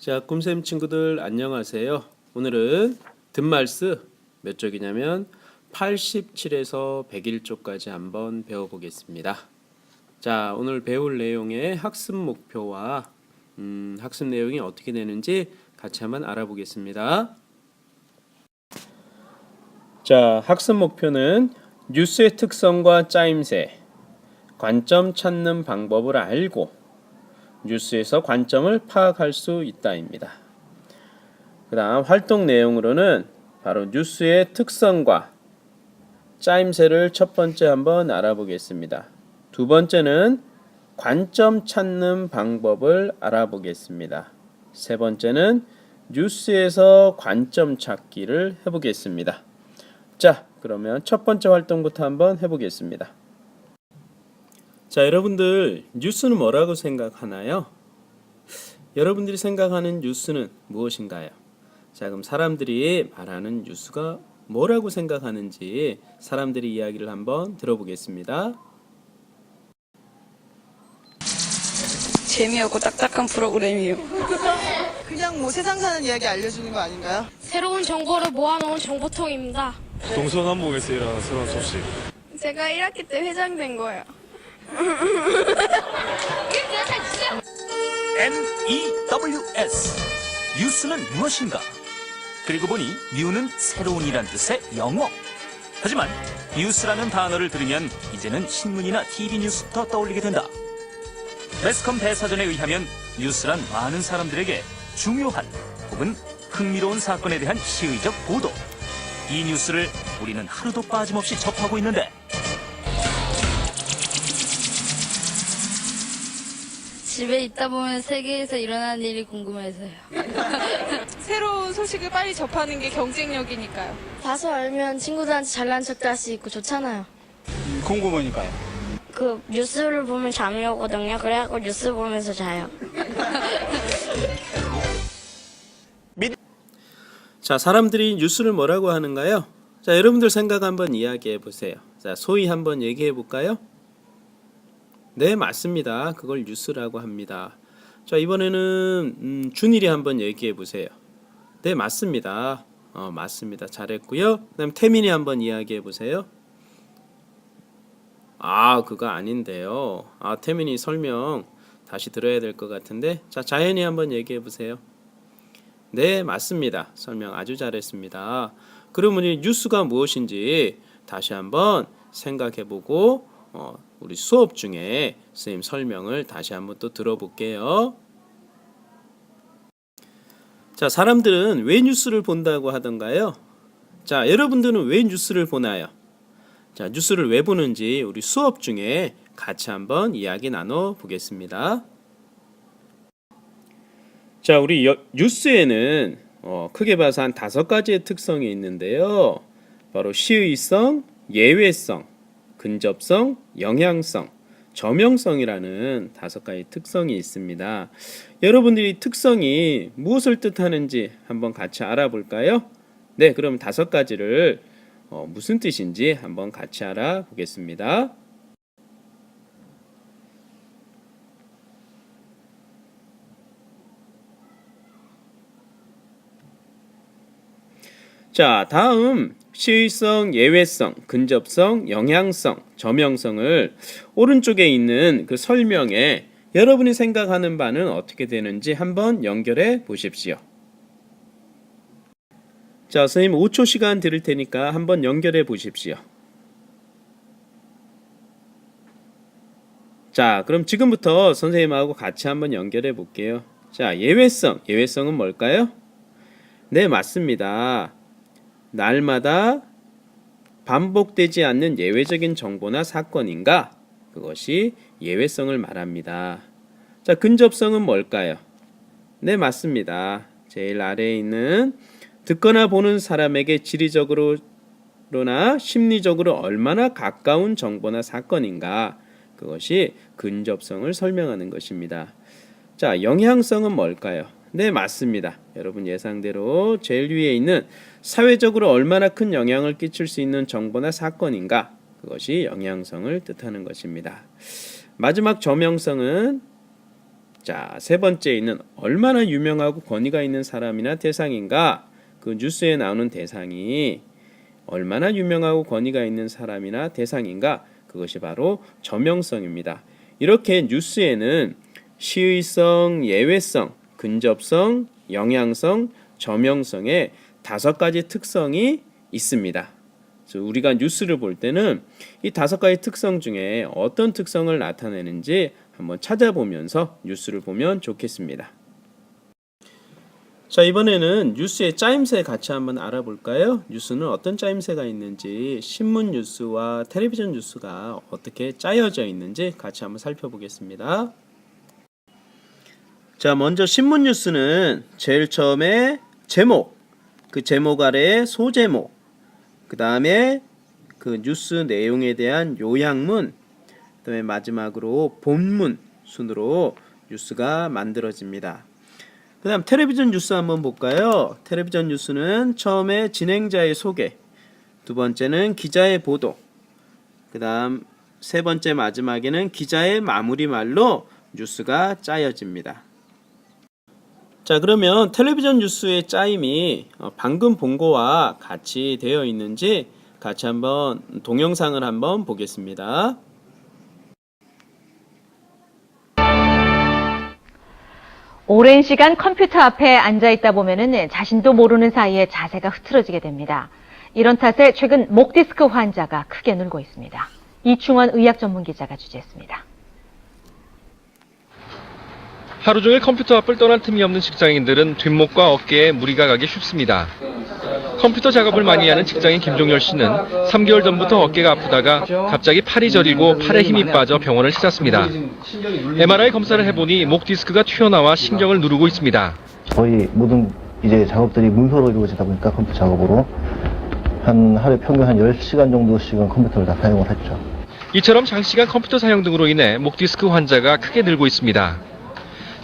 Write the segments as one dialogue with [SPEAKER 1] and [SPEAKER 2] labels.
[SPEAKER 1] 자, 꿈샘 친구들 안녕하세요. 오늘은 든말스 몇 쪽이냐면 87에서 101쪽까지 한번 배워보겠습니다. 자, 오늘 배울 내용의 학습 목표와 학습 내용이 어떻게 되는지 같이 한번 알아보겠습니다. 자, 학습 목표는 뉴스의 특성과 짜임새, 관점 찾는 방법을 알고 뉴스에서 관점을 파악할 수 있다입니다. 그 다음 활동 내용으로는 바로 뉴스의 특성과 짜임새를 첫 번째 한번 알아보겠습니다. 두 번째는 관점 찾는 방법을 알아보겠습니다. 세 번째는 뉴스에서 관점 찾기를 해보겠습니다. 자, 그러면 첫 번째 활동부터 한번 해보겠습니다. 자, 여러분들 뉴스는 뭐라고 생각하나요? 여러분들이 생각하는 뉴스는 무엇인가요? 자, 그럼 사람들이 말하는 뉴스가 뭐라고 생각하는지 사람들의 이야기를 한번 들어보겠습니다.
[SPEAKER 2] 재미없고 딱딱한 프로그램이요.
[SPEAKER 3] 그냥 뭐 세상 사는 이야기 알려주는 거 아닌가요?
[SPEAKER 4] 새로운 정보를 모아놓은 정보통입니다.
[SPEAKER 5] 동서남북에서 일어나는 새로운 소식.
[SPEAKER 4] 제가 1학기 때 회장된 거예요.
[SPEAKER 6] NEWS 뉴스는 무엇인가? 그리고 보니 뉴는 새로운이란 뜻의 영어. 하지만 뉴스라는 단어를 들으면 이제는 신문이나 TV 뉴스부터 떠올리게 된다. 매스컴 대사전에 의하면 뉴스란 많은 사람들에게 중요한 혹은 흥미로운 사건에 대한 시의적 보도. 이 뉴스를 우리는 하루도 빠짐없이 접하고 있는데
[SPEAKER 7] 집에 있다 보면 세계에서 일어나는 일이 궁금해서요.
[SPEAKER 3] 새로운 소식을 빨리 접하는 게 경쟁력이니까요.
[SPEAKER 7] 봐서 알면 친구들한테 잘난 척도 할 수 있고 좋잖아요.
[SPEAKER 5] 궁금하니까요.
[SPEAKER 7] 그 뉴스를 보면 잠이 오거든요. 그래갖고 뉴스 보면서 자요.
[SPEAKER 1] 자, 사람들이 뉴스를 뭐라고 하는가요? 자, 여러분들 생각 한번 이야기해 보세요. 자, 소위 한번 얘기해 볼까요? 네, 맞습니다. 그걸 뉴스라고 합니다. 자, 이번에는 준일이 한번 얘기해 보세요. 네, 맞습니다. 맞습니다. 잘했고요. 그다음 태민이 한번 이야기해 보세요. 그거 아닌데요. 태민이 설명 다시 들어야 될 것 같은데. 자, 자연이 한번 얘기해 보세요. 네, 맞습니다. 설명 아주 잘했습니다. 그러면 이 뉴스가 무엇인지 다시 한번 생각해 보고 우리 수업 중에 선생님 설명을 다시 한번 또 들어볼게요. 자, 사람들은 왜 뉴스를 본다고 하던가요? 자, 여러분들은 왜 뉴스를 보나요? 자, 뉴스를 왜 보는지 우리 수업 중에 같이 한번 이야기 나눠 보겠습니다. 자, 우리 뉴스에는 크게 봐서 한 5가지의 특성이 있는데요. 바로 시의성, 예외성, 근접성, 영향성, 저명성이라는 5가지 특성이 있습니다. 여러분들이 특성이 무엇을 뜻하는지 한번 같이 알아볼까요? 네, 그럼 5가지를 무슨 뜻인지 한번 같이 알아보겠습니다. 자, 다음 시의성, 예외성, 근접성, 영향성, 저명성을 오른쪽에 있는 그 설명에 여러분이 생각하는 바는 어떻게 되는지 한번 연결해 보십시오. 자, 선생님 5초 시간 드릴 테니까 한번 연결해 보십시오. 자, 그럼 지금부터 선생님하고 같이 한번 연결해 볼게요. 자, 예외성은 뭘까요? 네, 맞습니다. 날마다 반복되지 않는 예외적인 정보나 사건인가? 그것이 예외성을 말합니다. 자, 근접성은 뭘까요? 네, 맞습니다. 제일 아래에 있는 듣거나 보는 사람에게 지리적으로나 심리적으로 얼마나 가까운 정보나 사건인가? 그것이 근접성을 설명하는 것입니다. 자, 영향성은 뭘까요? 네, 맞습니다. 여러분 예상대로 제일 위에 있는 사회적으로 얼마나 큰 영향을 끼칠 수 있는 정보나 사건인가? 그것이 영향성을 뜻하는 것입니다. 마지막 저명성은 자, 세 번째 있는 얼마나 유명하고 권위가 있는 사람이나 대상인가? 그 뉴스에 나오는 대상이 얼마나 유명하고 권위가 있는 사람이나 대상인가? 그것이 바로 저명성입니다. 이렇게 뉴스에는 시의성, 예외성, 근접성, 영향성, 저명성의 5가지 특성이 있습니다. 그래서 우리가 뉴스를 볼 때는 이 5가지 특성 중에 어떤 특성을 나타내는지 한번 찾아보면서 뉴스를 보면 좋겠습니다. 자, 이번에는 뉴스의 짜임새 같이 한번 알아볼까요? 뉴스는 어떤 짜임새가 있는지, 신문 뉴스와 텔레비전 뉴스가 어떻게 짜여져 있는지 같이 한번 살펴보겠습니다. 자, 먼저 신문 뉴스는 제일 처음에 제목, 그 제목 아래에 소제목, 그 다음에 그 뉴스 내용에 대한 요약문, 그 다음에 마지막으로 본문 순으로 뉴스가 만들어집니다. 그 다음 텔레비전 뉴스 한번 볼까요? 텔레비전 뉴스는 처음에 진행자의 소개, 두 번째는 기자의 보도, 그 다음 세 번째 마지막에는 기자의 마무리 말로 뉴스가 짜여집니다. 자, 그러면 텔레비전 뉴스의 짜임이 방금 본 거와 같이 되어 있는지 같이 한번 동영상을 한번 보겠습니다.
[SPEAKER 8] 오랜 시간 컴퓨터 앞에 앉아 있다 보면은 자신도 모르는 사이에 자세가 흐트러지게 됩니다. 이런 탓에 최근 목 디스크 환자가 크게 늘고 있습니다. 이충원 의학 전문 기자가 취재했습니다.
[SPEAKER 9] 하루 종일 컴퓨터 앞을 떠날 틈이 없는 직장인들은 뒷목과 어깨에 무리가 가기 쉽습니다. 컴퓨터 작업을 많이 하는 직장인 김종열 씨는 3개월 전부터 어깨가 아프다가 갑자기 팔이 저리고 팔에 힘이 빠져 병원을 찾았습니다. MRI 검사를 해보니 목 디스크가 튀어나와 신경을 누르고 있습니다.
[SPEAKER 10] 거의 모든 이제 작업들이 문서로 이루어지다 보니까 컴퓨터 작업으로 하루에 평균 한 10시간 정도씩은 컴퓨터를 다 사용을 했죠.
[SPEAKER 9] 이처럼 장시간 컴퓨터 사용 등으로 인해 목 디스크 환자가 크게 늘고 있습니다.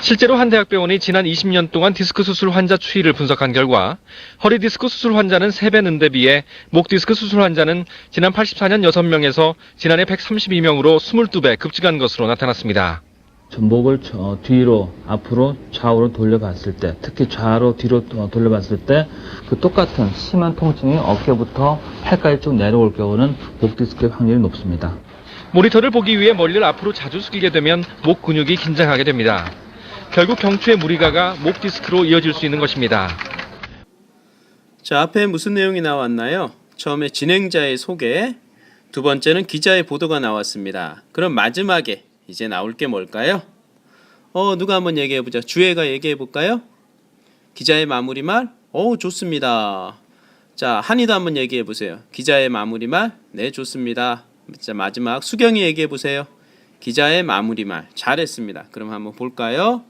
[SPEAKER 9] 실제로 한 대학병원이 지난 20년 동안 디스크 수술 환자 추이를 분석한 결과 허리 디스크 수술 환자는 3배 는 데 비해 목 디스크 수술 환자는 지난 84년 6명에서 지난해 132명으로 22배 급증한 것으로 나타났습니다.
[SPEAKER 11] 목을 뒤로 앞으로 좌우로 돌려봤을 때, 특히 좌로 뒤로 돌려봤을 때 그 똑같은 심한 통증이 어깨부터 팔까지 쭉 내려올 경우는 목 디스크의 확률이 높습니다.
[SPEAKER 9] 모니터를 보기 위해 머리를 앞으로 자주 숙이게 되면 목 근육이 긴장하게 됩니다. 결국 경추의 무리가가 목 디스크로 이어질 수 있는 것입니다.
[SPEAKER 1] 자, 앞에 무슨 내용이 나왔나요? 처음에 진행자의 소개, 두 번째는 기자의 보도가 나왔습니다. 그럼 마지막에 이제 나올 게 뭘까요? 누가 한번 얘기해보자. 주혜가 얘기해볼까요? 기자의 마무리말? 좋습니다. 자, 한이도 한번 얘기해보세요. 기자의 마무리말? 네, 좋습니다. 자, 마지막 수경이 얘기해보세요. 기자의 마무리말. 잘했습니다. 그럼 한번 볼까요?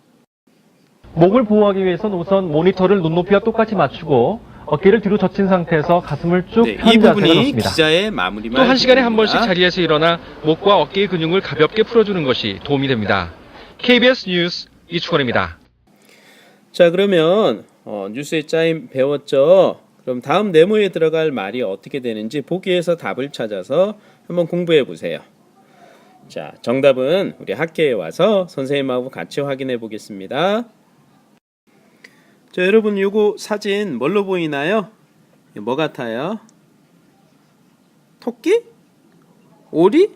[SPEAKER 9] 목을 보호하기 위해서는 우선 모니터를 눈높이와 똑같이 맞추고 어깨를 뒤로 젖힌 상태에서 가슴을 쭉
[SPEAKER 1] 이
[SPEAKER 9] 편 자세가
[SPEAKER 1] 부분이
[SPEAKER 9] 좋습니다.
[SPEAKER 1] 기자의 마무리말.
[SPEAKER 9] 또 1시간에 한 번씩 자리에서 일어나 목과 어깨의 근육을 가볍게 풀어주는 것이 도움이 됩니다. KBS 뉴스 이충원입니다.
[SPEAKER 1] 자, 그러면 뉴스의 짜임 배웠죠? 그럼 다음 네모에 들어갈 말이 어떻게 되는지 보기에서 답을 찾아서 한번 공부해 보세요. 자, 정답은 우리 학교에 와서 선생님하고 같이 확인해 보겠습니다. 자, 여러분 요거 사진 뭘로 보이나요? 뭐 같아요? 토끼? 오리?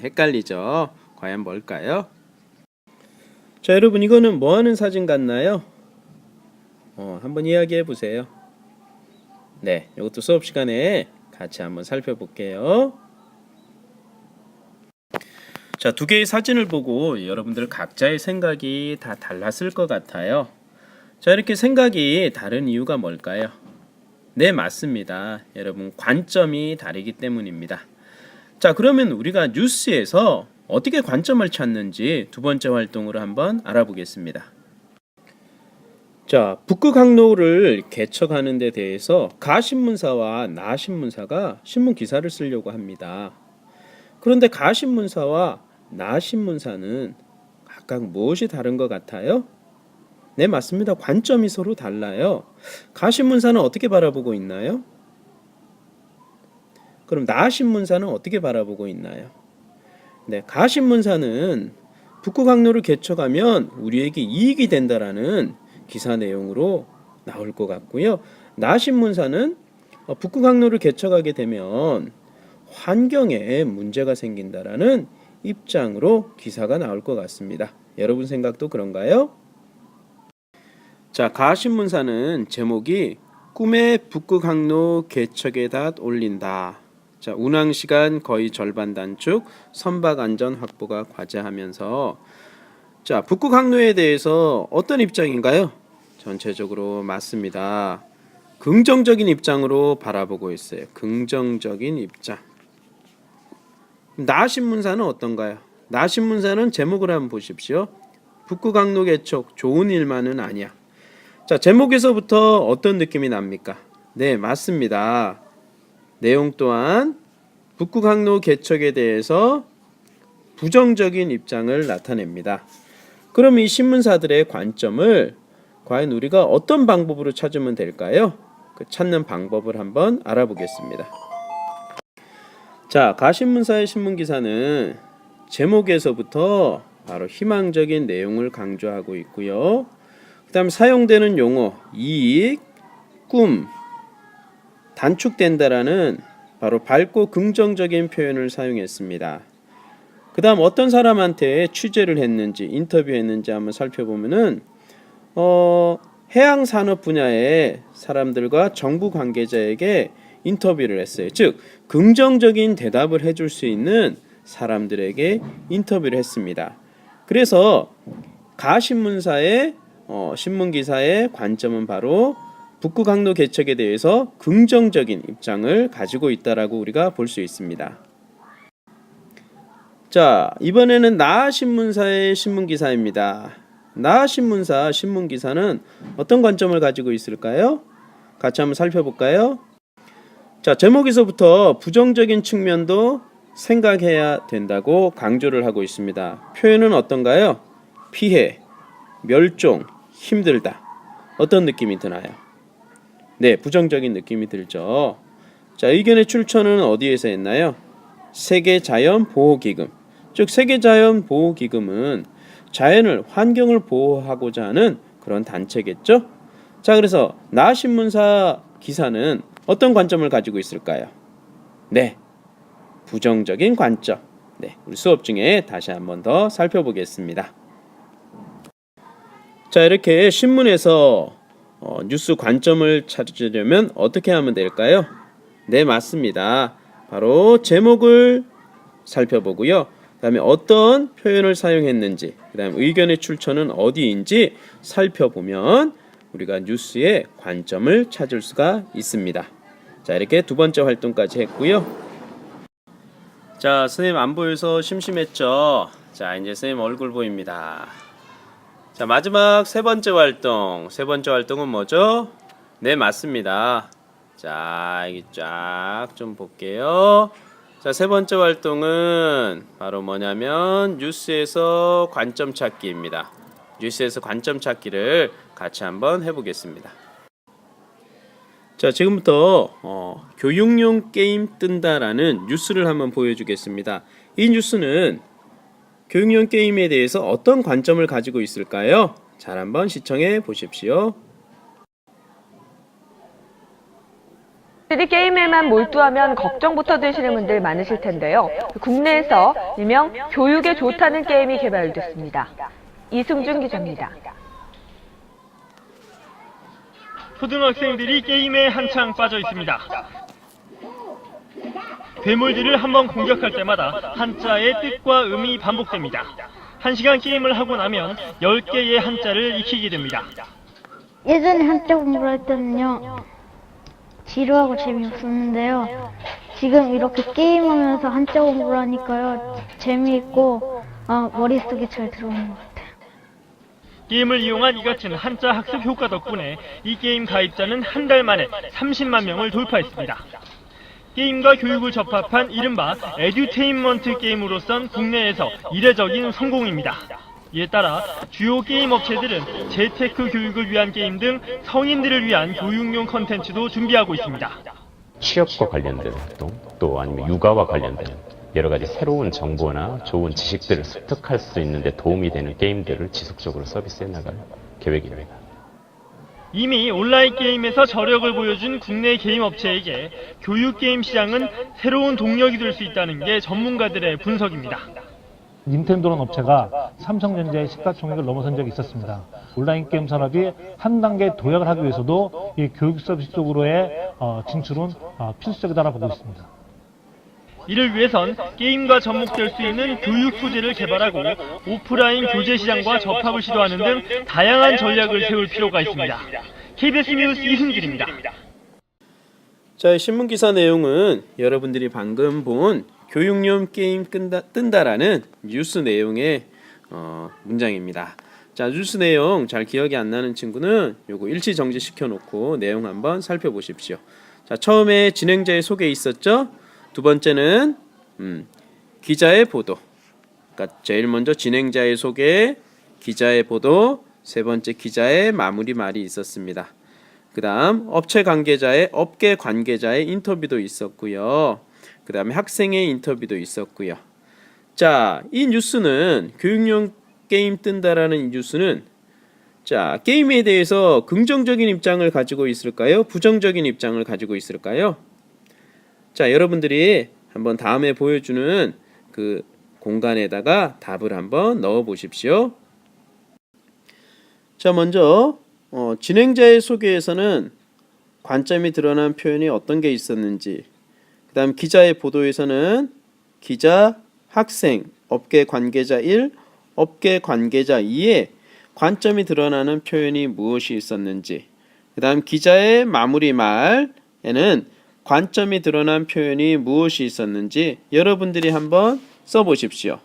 [SPEAKER 1] 헷갈리죠? 과연 뭘까요? 자, 여러분 이거는 뭐 하는 사진 같나요? 한번 이야기해 보세요. 네, 이것도 수업 시간에 같이 한번 살펴볼게요. 자, 두 개의 사진을 보고 여러분들 각자의 생각이 다 달랐을 것 같아요. 자, 이렇게 생각이 다른 이유가 뭘까요? 네, 맞습니다. 여러분, 관점이 다르기 때문입니다. 자, 그러면 우리가 뉴스에서 어떻게 관점을 찾는지 두 번째 활동으로 한번 알아보겠습니다. 자, 북극 항로를 개척하는 데 대해서 가신문사와 나신문사가 신문 기사를 쓰려고 합니다. 그런데 가신문사와 나신문사는 각각 무엇이 다른 것 같아요? 네, 맞습니다. 관점이 서로 달라요. 가신문사는 어떻게 바라보고 있나요? 그럼 나신문사는 어떻게 바라보고 있나요? 네, 가신문사는 북극 항로를 개척하면 우리에게 이익이 된다라는 기사 내용으로 나올 것 같고요. 나 신문사는 북극 항로를 개척하게 되면 환경에 문제가 생긴다라는 입장으로 기사가 나올 것 같습니다. 여러분 생각도 그런가요? 자, 가신문사는 제목이 꿈의 북극 항로 개척에다 올린다. 자, 운항 시간 거의 절반 단축, 선박 안전 확보가 과제하면서 자, 북극 항로에 대해서 어떤 입장인가요? 전체적으로 맞습니다. 긍정적인 입장으로 바라보고 있어요. 긍정적인 입장. 나 신문사는 어떤가요? 나 신문사는 제목을 한번 보십시오. 북극 항로 개척 좋은 일만은 아니야. 자, 제목에서부터 어떤 느낌이 납니까? 네, 맞습니다. 내용 또한 북극 항로 개척에 대해서 부정적인 입장을 나타냅니다. 그럼 이 신문사들의 관점을 과연 우리가 어떤 방법으로 찾으면 될까요? 그 찾는 방법을 한번 알아보겠습니다. 자, 가신문사의 신문기사는 제목에서부터 바로 희망적인 내용을 강조하고 있고요. 그 다음 사용되는 용어, 이익, 꿈, 단축된다라는 바로 밝고 긍정적인 표현을 사용했습니다. 그 다음 어떤 사람한테 취재를 했는지, 인터뷰했는지 한번 살펴보면은 해양산업 분야의 사람들과 정부 관계자에게 인터뷰를 했어요. 즉, 긍정적인 대답을 해줄 수 있는 사람들에게 인터뷰를 했습니다. 그래서 가신문사의 신문기사의 관점은 바로 북극 항로 개척에 대해서 긍정적인 입장을 가지고 있다라고 우리가 볼 수 있습니다. 자, 이번에는 나 신문사의 신문기사입니다. 나 신문사 신문기사는 어떤 관점을 가지고 있을까요? 같이 한번 살펴볼까요? 자, 제목에서부터 부정적인 측면도 생각해야 된다고 강조를 하고 있습니다. 표현은 어떤가요? 피해, 멸종, 힘들다. 어떤 느낌이 드나요? 네, 부정적인 느낌이 들죠. 자, 의견의 출처는 어디에서 했나요? 세계자연보호기금. 즉, 세계자연보호기금은 자연을, 환경을 보호하고자 하는 그런 단체겠죠? 자, 그래서 나 신문사 기사는 어떤 관점을 가지고 있을까요? 네, 부정적인 관점. 네, 우리 수업 중에 다시 한번 더 살펴보겠습니다. 자, 이렇게 신문에서 뉴스 관점을 찾으려면 어떻게 하면 될까요? 네, 맞습니다. 바로 제목을 살펴보고요. 그 다음에 어떤 표현을 사용했는지, 그 다음에 의견의 출처는 어디인지 살펴보면 우리가 뉴스의 관점을 찾을 수가 있습니다. 자, 이렇게 두 번째 활동까지 했고요. 자, 선생님 안 보여서 심심했죠? 자, 이제 선생님 얼굴 보입니다. 자, 마지막 세 번째 활동. 세 번째 활동은 뭐죠? 네, 맞습니다. 자, 여기 쫙 좀 볼게요. 자, 세 번째 활동은 바로 뭐냐면 뉴스에서 관점 찾기입니다. 뉴스에서 관점 찾기를 같이 한번 해보겠습니다. 자, 지금부터 교육용 게임 뜬다라는 뉴스를 한번 보여주겠습니다. 이 뉴스는 교육용 게임에 대해서 어떤 관점을 가지고 있을까요? 잘 한번 시청해 보십시오.
[SPEAKER 8] 게임에만 몰두하면 걱정부터 되시는 분들 많으실 텐데요. 국내에서 일명 교육에 좋다는 게임이 개발됐습니다. 이승준 기자입니다.
[SPEAKER 12] 초등학생들이 게임에 한창 빠져 있습니다. 괴물들을 한번 공격할 때마다 한자의 뜻과 음이 반복됩니다. 1시간 게임을 하고 나면 10개의 한자를 익히게 됩니다.
[SPEAKER 13] 예전에 한자 공부를 할 때는요, 지루하고 재미없었는데요. 지금 이렇게 게임하면서 한자 공부를 하니까요, 재미있고 머릿속에 잘 들어오는 것 같아요.
[SPEAKER 12] 게임을 이용한 이 같은 한자 학습 효과 덕분에 이 게임 가입자는 한 달 만에 30만 명을 돌파했습니다. 게임과 교육을 접합한 이른바 에듀테인먼트 게임으로선 국내에서 이례적인 성공입니다. 이에 따라 주요 게임 업체들은 재테크 교육을 위한 게임 등 성인들을 위한 교육용 컨텐츠도 준비하고 있습니다.
[SPEAKER 14] 취업과 관련된 활동, 또 아니면 육아와 관련된 여러 가지 새로운 정보나 좋은 지식들을 습득할 수 있는데 도움이 되는 게임들을 지속적으로 서비스해 나갈 계획입니다.
[SPEAKER 12] 이미 온라인 게임에서 저력을 보여준 국내 게임 업체에게 교육 게임 시장은 새로운 동력이 될 수 있다는 게 전문가들의 분석입니다.
[SPEAKER 15] 닌텐도라는 업체가 삼성전자의 시가총액을 넘어선 적이 있었습니다. 온라인 게임 산업이 한 단계 도약을 하기 위해서도 이 교육 서비스 쪽으로의 진출은 필수적이다라고 보고 있습니다.
[SPEAKER 12] 이를 위해선 게임과 접목될 수 있는 교육 소재를 개발하고 오프라인 교재 시장과 접합을 시도하는 등 다양한 전략을 세울 필요가 있습니다. KBS 뉴스 이승길입니다.
[SPEAKER 1] 자, 신문 기사 내용은 여러분들이 방금 본 교육용 게임 뜬다라는 뉴스 내용의 문장입니다. 자, 뉴스 내용 잘 기억이 안 나는 친구는 요거 일시 정지 시켜놓고 내용 한번 살펴보십시오. 자, 처음에 진행자의 소개 있었죠? 두 번째는 기자의 보도. 그러니까 제일 먼저 진행자의 소개, 기자의 보도, 세 번째 기자의 마무리 말이 있었습니다. 그 다음 업체 관계자의 업계 관계자의 인터뷰도 있었고요. 그 다음에 학생의 인터뷰도 있었고요. 자, 이 뉴스는 교육용 게임 뜬다라는 이 뉴스는 자, 게임에 대해서 긍정적인 입장을 가지고 있을까요? 부정적인 입장을 가지고 있을까요? 자, 여러분들이 한번 다음에 보여주는 그 공간에다가 답을 한번 넣어 보십시오. 자, 먼저 진행자의 소개에서는 관점이 드러난 표현이 어떤 게 있었는지, 그 다음 기자의 보도에서는 기자, 학생, 업계 관계자 1, 업계 관계자 2의 관점이 드러나는 표현이 무엇이 있었는지, 그 다음 기자의 마무리 말에는 관점이 드러난 표현이 무엇이 있었는지 여러분들이 한번 써보십시오.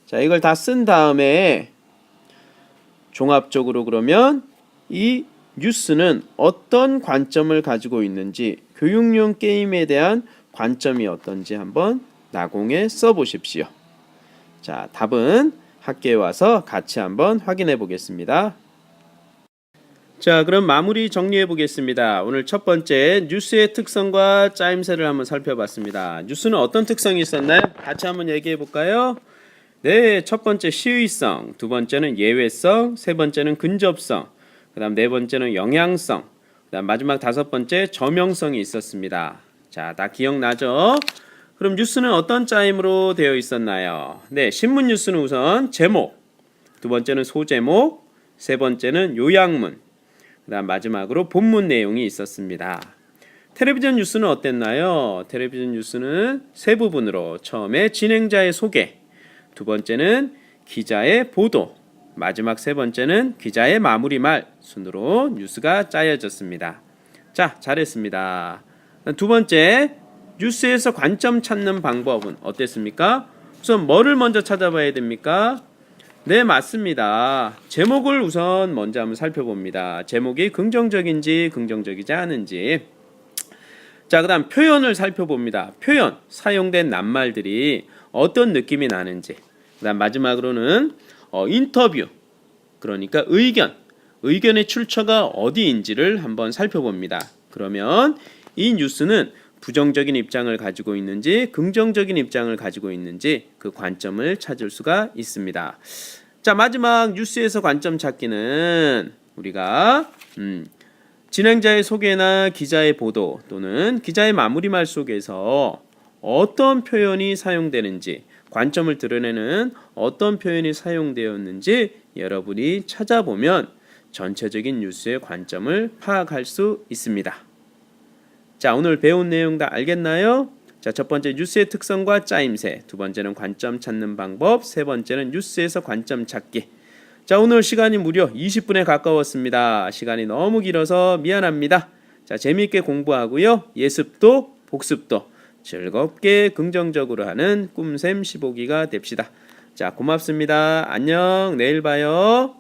[SPEAKER 1] 자, 이걸 다 쓴 다음에 종합적으로 그러면 이 뉴스는 어떤 관점을 가지고 있는지, 교육용 게임에 대한 관점이 어떤지 한번 나공에 써보십시오. 자, 답은 학교에 와서 같이 한번 확인해 보겠습니다. 자, 그럼 마무리 정리해 보겠습니다. 오늘 첫 번째 뉴스의 특성과 짜임새를 한번 살펴봤습니다. 뉴스는 어떤 특성이 있었나요? 같이 한번 얘기해 볼까요? 네, 첫 번째 시의성, 두 번째는 예외성, 세 번째는 근접성, 그 다음 네 번째는 영향성, 그 다음 마지막 다섯 번째 저명성이 있었습니다. 자, 다 기억나죠? 그럼 뉴스는 어떤 짜임으로 되어 있었나요? 네, 신문 뉴스는 우선 제목, 두 번째는 소제목, 세 번째는 요약문, 그 다음 마지막으로 본문 내용이 있었습니다. 텔레비전 뉴스는 어땠나요? 텔레비전 뉴스는 세 부분으로 처음에 진행자의 소개, 두 번째는 기자의 보도, 마지막 세 번째는 기자의 마무리 말 순으로 뉴스가 짜여졌습니다. 자, 잘했습니다. 두 번째, 뉴스에서 관점 찾는 방법은 어땠습니까? 우선 뭐를 먼저 찾아봐야 됩니까? 네, 맞습니다. 제목을 우선 먼저 한번 살펴봅니다. 제목이 긍정적인지 긍정적이지 않은지. 자, 그 다음 표현을 살펴봅니다. 표현, 사용된 낱말들이 어떤 느낌이 나는지. 그 다음 마지막으로는 인터뷰, 그러니까 의견의 출처가 어디인지를 한번 살펴봅니다. 그러면 이 뉴스는 부정적인 입장을 가지고 있는지 긍정적인 입장을 가지고 있는지 그 관점을 찾을 수가 있습니다. 자, 마지막 뉴스에서 관점 찾기는 우리가 진행자의 소개나 기자의 보도 또는 기자의 마무리말 속에서 어떤 표현이 사용되는지, 관점을 드러내는 어떤 표현이 사용되었는지 여러분이 찾아보면 전체적인 뉴스의 관점을 파악할 수 있습니다. 자, 오늘 배운 내용 다 알겠나요? 자, 첫 번째 뉴스의 특성과 짜임새, 두 번째는 관점 찾는 방법, 세 번째는 뉴스에서 관점 찾기. 자, 오늘 시간이 무려 20분에 가까웠습니다. 시간이 너무 길어서 미안합니다. 자, 재미있게 공부하고요. 예습도 복습도 즐겁게 긍정적으로 하는 꿈샘 15기가 됩시다. 자, 고맙습니다. 안녕. 내일 봐요.